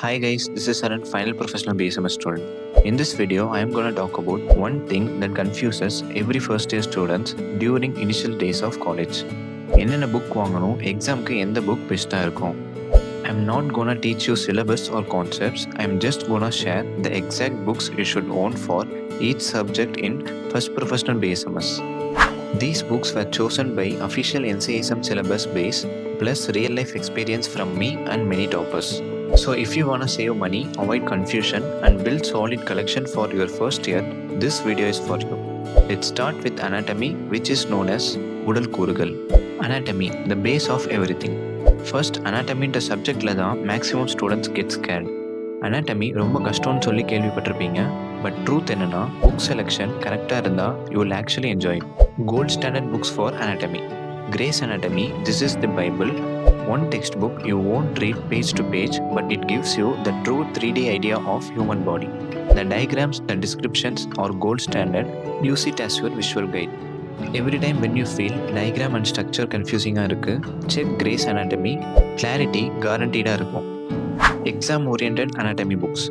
Hi guys, this is Saran, final professional BSMS student. In this video, I am going to talk about one thing that confuses every first year students during initial days of college. என்னென்ன book வாங்கணும், எக்ஸாம்க்கு எந்த book பெஸ்ட்டாக இருக்கும். I'm not gonna teach you syllabus or concepts. I'm just gonna share the exact books you should own for each subject in first professional BSMS. These books were chosen by official NCISM syllabus base plus real life experience from me and many toppers. So if you wanna save money, avoid confusion and build solid collection for your first year, this video is for you. Let's start with anatomy, which is known as உடல் கூறுகள். Anatomy, the base of everything. First, anatomy இந்த சப்ஜெக்டில் தான் maximum students get scared. anatomy ரொம்ப கஷ்டம்னு சொல்லி கேள்விப்பட்டிருப்பீங்க. But truth என்னன்னா, புக் செலெக்ஷன் கரெக்டாக இருந்தால் you will actually enjoy. Gold standard books for anatomy. Gray's Anatomy, this is the Bible. One textbook you won't read page to page, but it gives you the true 3D idea of human body. The diagrams, the descriptions are gold standard. Use it as your visual guide. Every time when you feel diagram and structure confusing இருக்கு, check Gray's Anatomy. Clarity guaranteed இருக்கும். Exam oriented anatomy books.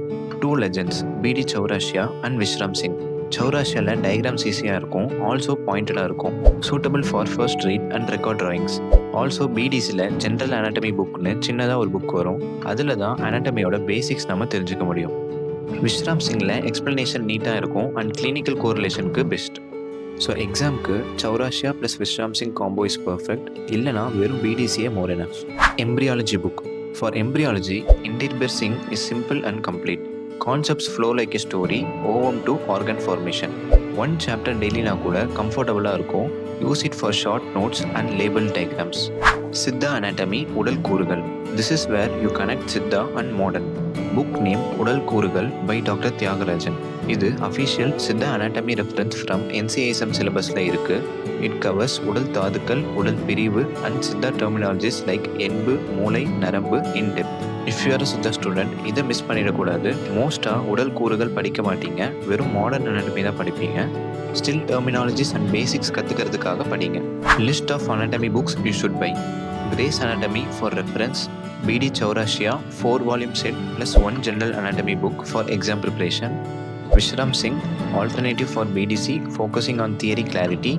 Two legends, B.D. Chaurashia and Vishram Singh. சௌராஷியாவில் diagrams ஈஸியாக இருக்கும், also பாயிண்டடாக இருக்கும், suitable for first read and record drawings. Also பிடிசியில் general anatomy புக்னு சின்னதாக ஒரு புக் வரும், அதில் தான் அனாட்டமியோட பேசிக்ஸ் நம்ம தெரிஞ்சுக்க முடியும். விஷ்ராம் சிங்கில் எக்ஸ்ப்ளனேஷன் நீட்டாக இருக்கும் அண்ட் கிளினிக்கல் கோரிலேஷனுக்கு பெஸ்ட். ஸோ எக்ஸாமுக்கு Chaurasia plus Vishram Singh combo is perfect, இல்லைனா வெறும் பிடிசியே more enough. Embryology book. For embryology, Inderbir Singh is simple and complete. Concepts flow like a story, ovum to organ formation. One chapter daily na kuda comfortable இருக்கும். Use it for short notes and label diagrams. Siddha Anatomy, உடல் கூறுகள். This is where you connect Siddha and modern. Book name உடல் கூறுகள் by Dr. Tyagarajan. இது official Siddha Anatomy reference from NCISM syllabusல இருக்கு. It covers உடல் தாதுக்கள், உடல் பிரிவு and Siddha terminologies like எண்பு, மூளை, நரம்பு in depth. If you are a Siddha student, இதை மிஸ் பண்ணிடக்கூடாது. மோஸ்ட்டாக உடல் கூறுகள் படிக்க மாட்டீங்க, வெறும் மாடர்ன் anatomy தான் படிப்பீங்க. Still terminologies and basics கற்றுக்கிறதுக்காக படிங்க. List of anatomy books you should buy. Gray's Anatomy for reference. B.D. Chaurashia 4-volume set plus 1 general anatomy book for exam preparation. Vishram Singh, alternative for BDC focusing on theory clarity.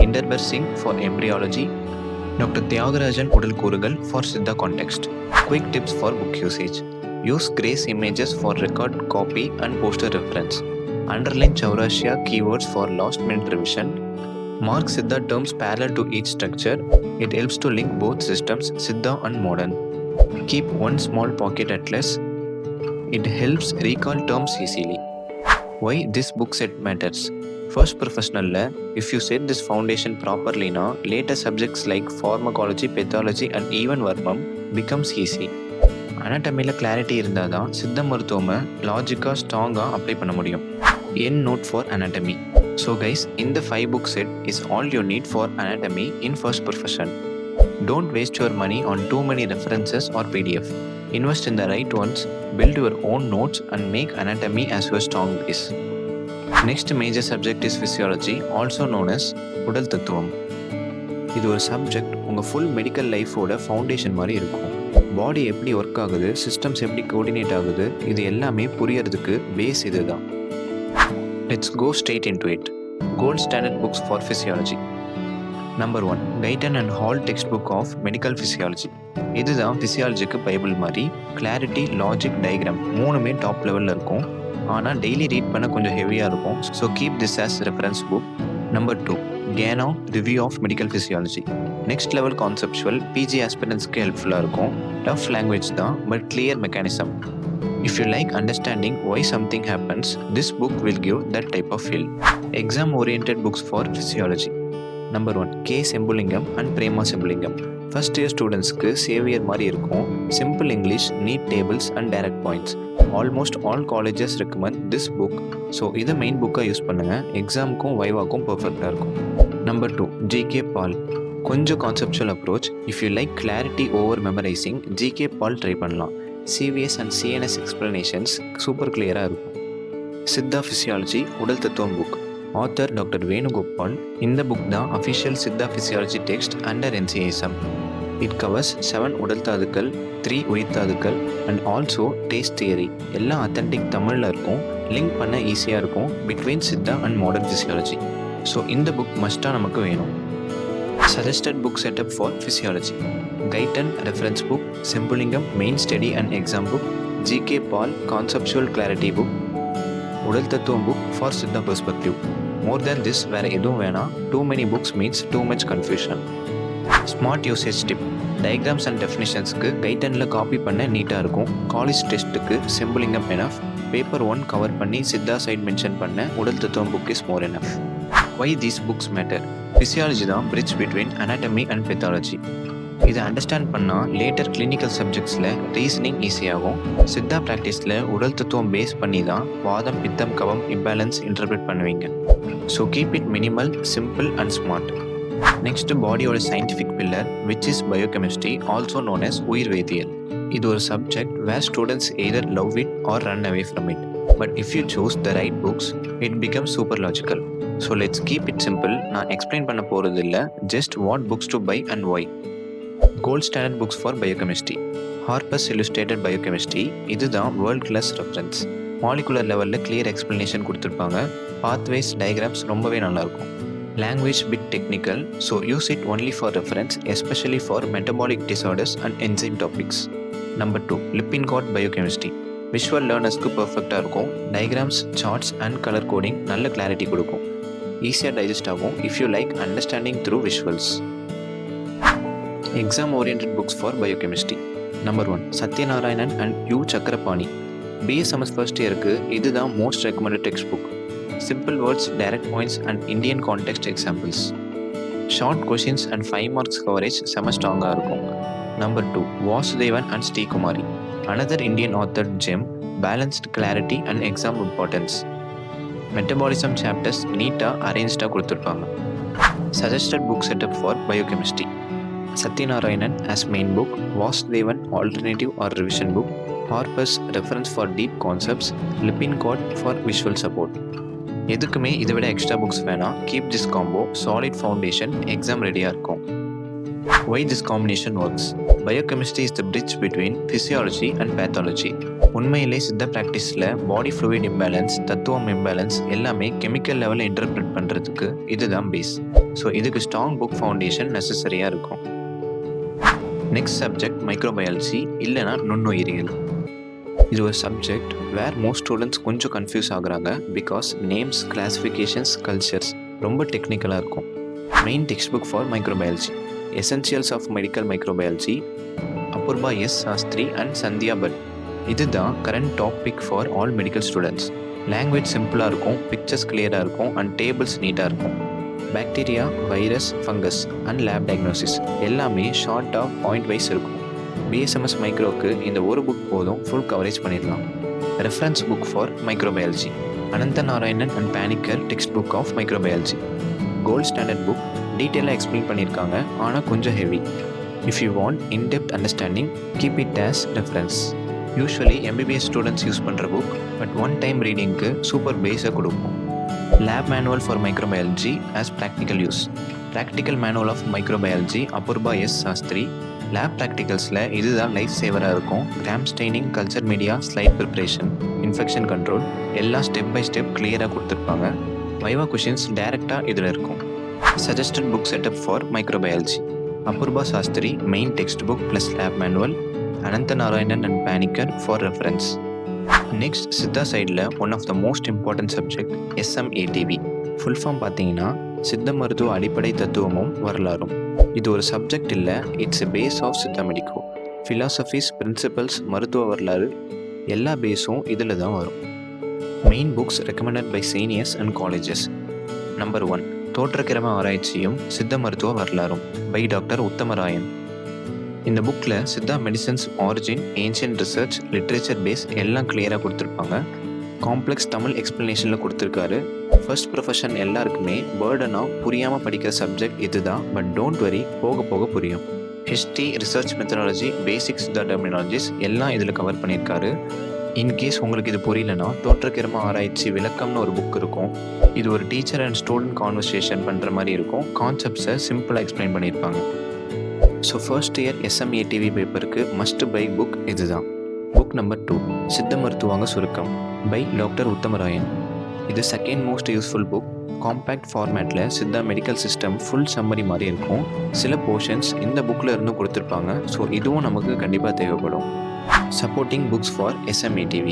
Inderbar Singh for embryology. Dr. Tyagarajan உடல் கூறுகள் for Siddha context. Quick tips for book usage. Use Gray's images for record, copy and poster reference. Underline Chaurashia keywords for last minute revision. Mark Siddha terms parallel to each structure. It helps to link both systems, Siddha and modern. Keep one small pocket atlas. It helps recall terms easily. Why this book set matters? First professional, if you set this foundation properly now, later subjects like pharmacology, pathology and even Varmam becomes easy. Anatomy clarity இருந்தால் தான் சித்த மருத்துவமை லாஜிக்காக ஸ்ட்ராங்காக apply பண்ண முடியும். End note for anatomy. So guys, in the 5 book set is all you need for anatomy in first profession. Don't waste your money on too many references or PDF. Invest in the right ones, build your own notes and make anatomy as your strong base. Next major subject is physiology, also known as உடல் தத்துவம். இது ஒரு subject உங்கள் full medical லைஃபோட foundation மாதிரி இருக்கும். பாடி எப்படி work ஆகுது, சிஸ்டம்ஸ் எப்படி கோஆர்டினேட் ஆகுது, இது எல்லாமே புரியறதுக்கு பேஸ் இது தான். Let's go straight into it. Gold standard books for physiology. Number 1, Guyton and Hall textbook of medical physiology. இதுதான் ஃபிசியாலஜிக்கு பைபிள் மாதிரி. கிளாரிட்டி, லாஜிக், டயக்ராம் மூணுமே டாப் லெவலில் இருக்கும். ஆனால் டெய்லி ரீட் பண்ண கொஞ்சம் ஹெவியாக இருக்கும். So keep this as reference book. Number 2, Gano Review of Medical Physiology. Next level conceptual, PG ஆஸ்பிரன்ஸ்க்கு ஹெல்ப்ஃபுல்லாக இருக்கும். டஃப் லாங்குவேஜ் தான், but clear mechanism. If you like understanding why something happens, this book will give that type of feel. Exam oriented books for physiology. Number 1, K. Sembulingam and Prema Sembulingam. First year studentsக்கு saviour மாதிரி இருக்கும். Simple English, neat tables and direct points. Almost all colleges recommend this book. So இதை main புக்காக use பண்ணுங்கள், எக்ஸாமுக்கும் வைவாக்கும் பர்ஃபெக்டாக இருக்கும். Number 2, G.K. Paul. கொஞ்சம் conceptual approach. If you like clarity over memorising, G.K. Paul try பண்ணலாம். CVS and CNS explanations super கிளியராக இருக்கும். Siddha physiology உடல் தத்துவம் புக். Author doctor Venugopal. இந்த புக் தான் official Siddha physiology text under NCISM. It covers 7 உடல் தாதுக்கள், 3 உயிர் தாதுக்கள் அண்ட் ஆல்சோ டேஸ்ட் தியரி. எல்லாம் அத்தன்டிக் தமிழில் இருக்கும். லிங்க் பண்ண ஈஸியாக இருக்கும் between Siddha and modern physiology. So இந்த புக் மஸ்ட்டாக நமக்கு வேணும். Suggested book setup for physiology. Guyton reference book, Sembulingam main study and exam book, GK Pal conceptual clarity book, உடல் தத்துவம் book for Siddha perspective. More than this வேறு எதுவும் வேணாம். Too many books means too much confusion. Smart usage tip. Diagrams and டெஃபினிஷன்ஸ்க்கு கைட்டனில் copy பண்ண நீட்டாக இருக்கும். காலேஜ் டெஸ்ட்டுக்கு செம்புலிங்கம் எனஃப். பேப்பர் 1 கவர் பண்ணி சித்தா சைட் மென்ஷன் பண்ண உடல் தத்துவம் book is more enough. Why these books matter? Physiology தான் bridge between anatomy and pathology. இதை அண்டர்ஸ்டாண்ட் பண்ணால் லேட்டர் கிளினிக்கல் சப்ஜெக்ட்ஸில் ரீசனிங் ஈஸியாகும். சித்தா ப்ராக்டிஸில் உடல் தத்துவம் பேஸ் பண்ணி தான் வாதம் பித்தம் கவம் இம்பேலன்ஸ் இன்டர்பிரேட் பண்ணுவீங்க. So keep it minimal, simple and smart. Next பாடியோட scientific pillar which is biochemistry, also known as உயிர் வேதியியல். இது ஒரு subject where students either love it or run away from it. But if you choose the right books it becomes super logical. So let's keep it simple. நான் explain பண்ண போகிறது இல்லை, just what books to buy and why. Gold standard books for biochemistry. Harper's illustrated biochemistry. இதுதான் world class reference. Molecular லெவலில் clear explanation கொடுத்துருப்பாங்க. Pathways diagrams ரொம்பவே நல்லாயிருக்கும். Language bit technical, so use it only for reference, especially for metabolic disorders and enzyme topics. Number 2, Lippincott Biochemistry. Visual learnersக்கு perfect-ஆ இருக்கும். Diagrams, charts and color coding நல்ல clarity கொடுக்கும். ஈஸியாக digest ஆகும் if you like understanding through visuals. Exam oriented books for biochemistry. Number 1, Satyanarayanan and U. Chakrapani. BSMS first yearக்கு இதுதான் most recommended textbook. Simple words, direct points and Indian context examples. Short questions and 5 marks coverage செம ஸ்ட்ராங்காக இருக்கும். Number 2, Vasudevan and Srikumari. Another Indian authored gem, balanced clarity and exam importance. Metabolism chapters நீட்டாக அரேஞ்ச்டாக கொடுத்துருப்பாங்க. Suggested book setup for biochemistry. Satyanarayanan as main book, Vasudevan alternative or revision book, Harper's reference for deep concepts, Lippincott for visual support. எதுக்குமே இதை விட extra books வேணாம். Keep this combo, solid foundation, exam ரெடியாக இருக்கும். Why this combination works? Biochemistry is the bridge between physiology and pathology. உண்மையிலே சித்த ப்ராக்டிஸில் body fluid imbalance, தத்துவம் imbalance எல்லாமே கெமிக்கல் லெவலில் இன்டர்பிரேட் பண்ணுறதுக்கு இதுதான் பேஸ். ஸோ இதுக்கு ஸ்ட்ராங் புக் ஃபவுண்டேஷன் நெசசரியாக இருக்கும். நெக்ஸ்ட் சப்ஜெக்ட் மைக்ரோபயாலஜி இல்லைனா நுண்ணுயிரியல். இது ஒரு சப்ஜெக்ட் வேர் மோஸ்ட் ஸ்டூடெண்ட்ஸ் கொஞ்சம் கன்ஃபியூஸ் ஆகுறாங்க பிகாஸ் நேம்ஸ், கிளாஸிஃபிகேஷன்ஸ், கல்ச்சர்ஸ் ரொம்ப டெக்னிக்கலாக இருக்கும். Main text book for microbiology, essentials of medical microbiology, Apurba S Sastry and Sandhya Bhat. இதுதான் current topic for all medical students. Language சிம்பிளாக இருக்கும், பிக்சர்ஸ் கிளியராக இருக்கும் அண்ட் டேபிள்ஸ் நீட்டாக இருக்கும். Bacteria, virus, fungus and lab diagnosis எல்லாமே ஷார்ட்டாக பாயிண்ட் வைஸ் இருக்கும். BSMS மைக்ரோக்கு இந்த ஒரு புக் போதும், ஃபுல் கவரேஜ் பண்ணிடலாம். Reference book for microbiology, Ananthanarayan and Paniker text book of microbiology. Gold standard book, டீட்டெயிலாக எக்ஸ்பிளைன் பண்ணியிருக்காங்க ஆனால் கொஞ்சம் heavy. If you want in depth understanding keep it as reference. Usually MBBS students use பண்ணுற புக், but one time ரீடிங்க்கு super பேஸாக கொடுக்கும். Lab manual for microbiology as practical use. Practical manual of microbiology, Apurba S Sastry. Lab ப்ராக்டிகல்ஸில் இதுதான் life சேவராக இருக்கும். Gram staining, culture media, slide preparation, infection control எல்லாம் ஸ்டெப் பை ஸ்டெப் கிளியராக கொடுத்துருப்பாங்க. வைவா கொஷின்ஸ் டைரெக்டாக இதில் இருக்கும். Suggested book setup for microbiology, அபூர்பா Shastri main text book plus lab manual, Ananthanarayan and Paniker for reference. Next Siddha சைடில் one of the most important subject SMATV. Full form பார்த்தீங்கன்னா சித்த மருத்துவ அடிப்படை தத்துவமும் வரலாறும். இது ஒரு சப்ஜெக்ட் இல்லை, it's a base of Siddha medico. Philosophies, principles, மருத்துவ வரலாறு எல்லா பேஸும் இதில் தான் வரும். Main books recommended by seniors and colleges. Number 1, தோற்றக்கிரம ஆராய்ச்சியும் சித்த மருத்துவ வரலாறும் பை டாக்டர் உத்தமராயன். இந்த புக்கில் Siddha medicines origin, ancient research, literature base எல்லாம் கிளியராக கொடுத்துருப்பாங்க. காம்ப்ளெக்ஸ் தமிழ் எக்ஸ்பிளனேஷனில் கொடுத்துருக்காரு. ஃபர்ஸ்ட் ப்ரொஃபஷன் எல்லாருக்குமே பேர்டனாக புரியாமல் படிக்கிற சப்ஜெக்ட் இதுதான். பட் டோன்ட் வரி, போக போக புரியும். ஹிஸ்ட்ரி, ரிசர்ச் மெத்தடாலஜி, பேசிக்ஸ், த டெர்மினாலஜிஸ் எல்லாம் இதில் கவர் பண்ணியிருக்காரு. இன்கேஸ் உங்களுக்கு இது புரியலனா தோற்றக்கிரம ஆராய்ச்சி விளக்கம்னு ஒரு புக் இருக்கும். இது ஒரு டீச்சர் அண்ட் ஸ்டூடெண்ட் கான்வர்சேஷன் பண்ணுற மாதிரி இருக்கும். கான்செப்ட்ஸை சிம்பிளாக எக்ஸ்பிளைன் பண்ணியிருப்பாங்க. ஸோ ஃபர்ஸ்ட் இயர் SMATV பேப்பருக்கு மஸ்ட் பை புக் இதுதான். புக் நம்பர் 2 சித்த மருத்துவாங்க சுருக்கம் பை டாக்டர் உத்தமராயன். இது second most useful book. Compact ஃபார்மேட்டில் Siddha medical system full summary மாதிரி இருக்கும். சில போர்ஷன்ஸ் இந்த புக்கில் இருந்து கொடுத்துருப்பாங்க. ஸோ இதுவும் நமக்கு கண்டிப்பாக தேவைப்படும். சப்போர்ட்டிங் புக்ஸ் ஃபார் SMATV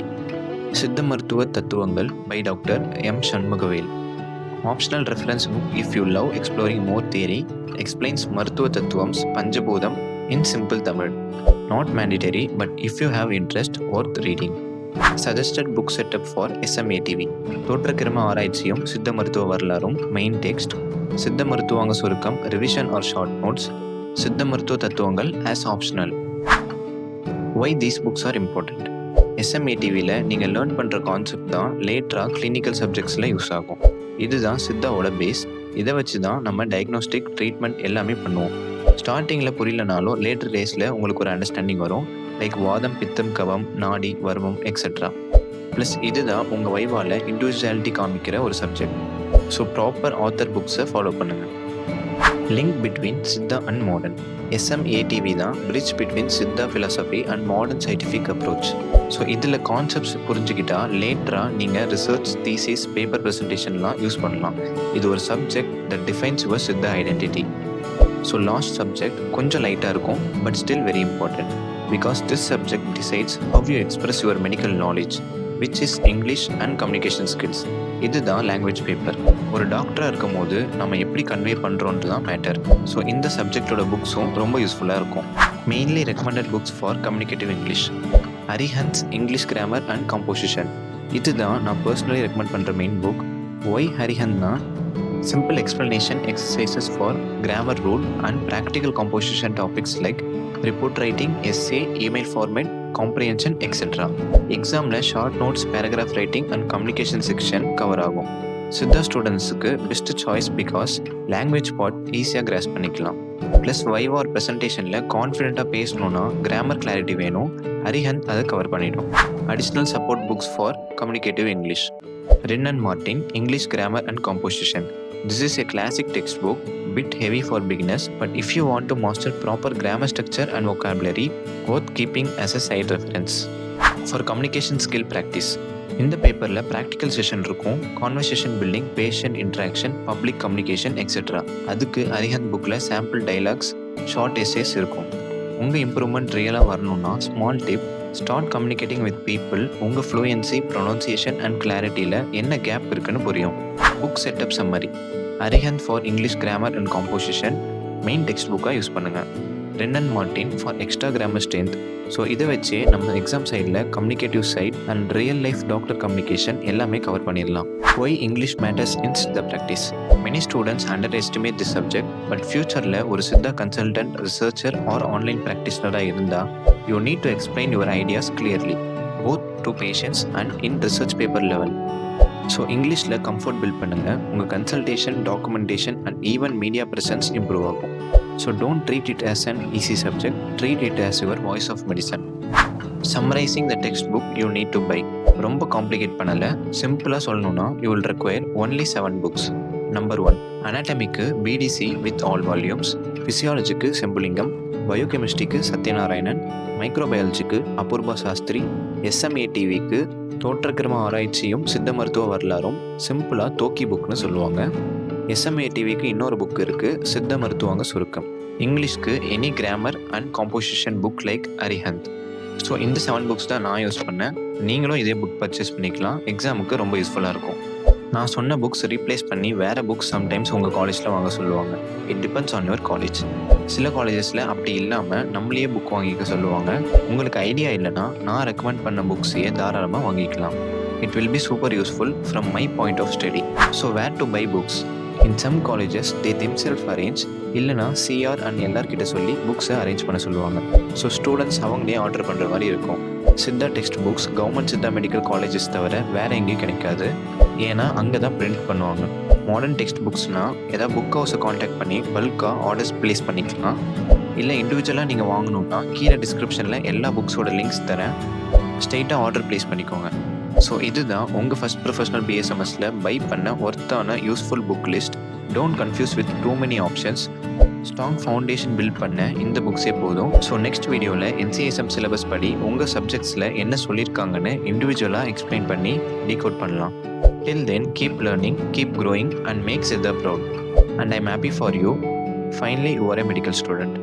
சித்த மருத்துவ தத்துவங்கள் by doctor M Shanmugavel. Optional reference book if you love exploring more theory explains மருத்துவ தத்துவம்ஸ் பஞ்சபூதம் in simple Tamil. Not mandatory but if you have interest worth reading. Suggested book setup for SMATV தோற்றக்கிரம ஆராய்ச்சியும் சித்த மருத்துவ வரலாறும் மெயின் டெக்ஸ்ட். சித்த மருத்துவாங்க சுருக்கம் ரிவிஷன் ஆர் ஷார்ட் நோட்ஸ். சித்த மருத்துவ தத்துவங்கள் as optional. Why these books are important? SMATVயில் நீங்கள் லேர்ன் பண்ணுற கான்செப்ட் தான் லேட்டராக கிளினிக்கல் சப்ஜெக்ட்ஸில் யூஸ் ஆகும். இதுதான் சித்தாவோட பேஸ். இதை வச்சு தான் நம்ம டயக்னோஸ்டிக் ட்ரீட்மெண்ட் எல்லாமே பண்ணுவோம். ஸ்டார்டிங்கில் புரியலனாலும் லேட்டர் டேஸில் உங்களுக்கு ஒரு அண்டர்ஸ்டாண்டிங் வரும். லைக் வாதம் பித்தம் கவம் நாடி வர்மம் எக்ஸெட்ரா. ப்ளஸ் இதுதான் உங்கள் வைவாவில் இண்டிவிஜுவாலிட்டி காமிக்கிற ஒரு சப்ஜெக்ட். ஸோ ப்ராப்பர் ஆத்தர் புக்ஸை ஃபாலோ பண்ணுங்கள். Link between Siddha and modern. SMATV தான் bridge between Siddha philosophy and modern scientific approach. So இதில் கான்செப்ட்ஸ் புரிஞ்சுக்கிட்டா லேட்டராக நீங்கள் ரிசர்ச் தீசிஸ் பேப்பர் ப்ரெசன்டேஷன்லாம் யூஸ் பண்ணலாம். இது ஒரு subject that defines your Siddha identity. So last subject கொஞ்சம் லைட்டாக இருக்கும் but still very important because this subject decides how you express your medical knowledge which is English and communication skills. இதுதான் language paper. ஒரு டாக்டராக இருக்கும் போது நம்ம எப்படி கன்வே பண்ணுறோன்ட்டு தான் மேட்டர். ஸோ இந்த சப்ஜெக்டோட புக்ஸும் ரொம்ப யூஸ்ஃபுல்லாக இருக்கும். Mainly recommended books for communicative English Arihant's English grammar and composition. இதுதான் நான் பர்சனலி ரெக்கமெண்ட் பண்ணுற மெயின் புக். ஒய் ஹரிஹந்த்னா simple explanation exercises for grammar rule and practical composition topics like report writing, essay, email format, comprehension etc. எக்ஸாமில் short notes paragraph writing and communication section cover ஆகும். சித்தா ஸ்டூடெண்ட்ஸுக்கு best choice because language part ஈஸியாக cross பண்ணிக்கலாம். Plus வைவ் R ப்ரெசன்டேஷனில் கான்ஃபிடென்ட்டாக பேசணுன்னா grammar clarity வேணும். ஹரிஹந்த் அதை cover பண்ணிடும். Additional support books for communicative English Rin and Martin English grammar and composition. This is a classic textbook, bit heavy for beginners, but if you want to master proper grammar structure and vocabulary, worth keeping as a side reference. For communication skill practice, இந்த பேப்பரில் practical session இருக்கும். Conversation building, patient interaction, public communication etcetera. அதுக்கு அரிஹந்த் புக்கில் sample dialogues, short essays இருக்கும். உங்கள் improvement ரியலாக வரணும்னா small tip, start communicating with people. உங்கள் ஃப்ளூயன்சி, ப்ரொனவுன்சியேஷன் அண்ட் கிளாரிட்டியில் என்ன கேப் இருக்குன்னு புரியும். Book setup summary Arihant for English grammar and composition main text புக்காக யூஸ் பண்ணுங்கள். Wren and Martin for extra grammar strength. So இதை வச்சே நம்ம எக்ஸாம் சைடில் communicative side and real life doctor communication எல்லாமே கவர் பண்ணிடலாம். Why English matters in Siddha practice. Many students under estimate this subject. But ஃபியூச்சரில் ஒரு Siddha consultant, researcher or online ப்ராக்டிஷனராக இருந்தால் you need to explain your ideas clearly both to patients and in research paper level. So இங்கிலீஷில் comfort build பண்ணுங்கள். உங்கள் consultation, documentation and even media presence improve ஆகும். So don't treat it as an easy subject, treat it as your voice of medicine. Summarising the text book you need to buy. ரொம்ப complicate பண்ணலை. சிம்பிளாக சொல்லணும்னா you will require only 7 books. Number 1 அனாட்டமிக்கு BDC with all volumes, ஃபிசியாலஜிக்கு செம்புலிங்கம், பயோகெமிஸ்ட்ரிக்கு சத்யநாராயணன், மைக்ரோபயாலஜிக்கு அபூர்வா சாஸ்திரி, SMATVக்கு தோற்றக்கிரம ஆராய்ச்சியும் சித்த மருத்துவ வரலாறும் சிம்பிளாக தோக்கி புக்னு சொல்லுவாங்க. SMATVக்கு இன்னொரு புக் இருக்குது, சித்த மருத்துவாங்க சுருக்கம். இங்கிலீஷ்க்கு any grammar and composition book like Arihant. So இந்த 7 புக்ஸ் தான் நான் யூஸ் பண்ணேன். நீங்களும் இதே புக் பர்ச்சேஸ் பண்ணிக்கலாம். எக்ஸாமுக்கு ரொம்ப யூஸ்ஃபுல்லாக இருக்கும். நான் சொன்ன புக்ஸ் ரீப்ளேஸ் பண்ணி வேறு புக்ஸ் சம்டைம்ஸ் உங்கள் காலேஜில் வாங்க சொல்லுவாங்க. It depends on your college. சில காலேஜஸில் அப்படி இல்லாமல் நம்மளையே புக் வாங்கிக்க சொல்லுவாங்க. உங்களுக்கு ஐடியா இல்லைனா நான் ரெக்கமெண்ட் பண்ண புக்ஸையே தாராளமாக வாங்கிக்கலாம். It will be super useful from my point of study. So where to buy books? In some colleges they themselves arrange, இல்லைனா CR அண்ட் எல்லார்கிட்ட சொல்லி புக்ஸை அரேஞ்ச் பண்ண சொல்லுவாங்க. ஸோ ஸ்டூடெண்ட்ஸ் அவங்களே ஆர்டர் பண்ணுற மாதிரி இருக்கும். Siddha text books government Siddha medical colleges தவிர வேறு எங்கேயும் கிடைக்காது. ஏன்னா அங்கே தான் பிரிண்ட் பண்ணுவாங்க. மாடர்ன் டெக்ஸ்ட் புக்ஸ்னால் ஏதாவது புக் ஹவுஸை காண்டாக்ட் பண்ணி பல்காக ஆர்டர்ஸ் ப்ளேஸ் பண்ணிக்கலாம். இல்லை இண்டிவிஜுவலாக நீங்கள் வாங்கணுன்னா கீழே டிஸ்கிரிப்ஷனில் எல்லா புக்ஸோட லிங்க்ஸ் தரேன். ஸ்ட்ரெயிட்டாக ஆர்டர் ப்ளேஸ் பண்ணிக்கோங்க. ஸோ இதுதான் உங்கள் ஃபஸ்ட் ப்ரொஃபஷனல் BSMSல பை பண்ண ஒர்த்தான useful book list. Don't confuse with too many options. Strong foundation build பண்ண இந்த புக்ஸே போதும். ஸோ நெக்ஸ்ட் வீடியோவில் என்சிஎஸ்எம் சிலபஸ் படி உங்கள் சப்ஜெக்ட்ஸில் என்ன சொல்லியிருக்காங்கன்னு இண்டிவிஜுவலாக எக்ஸ்பிளைன் பண்ணி டீகோட் பண்ணலாம். Till then, keep learning, keep growing and make Siddha proud. And I'm happy for you. Finally, you are a medical student.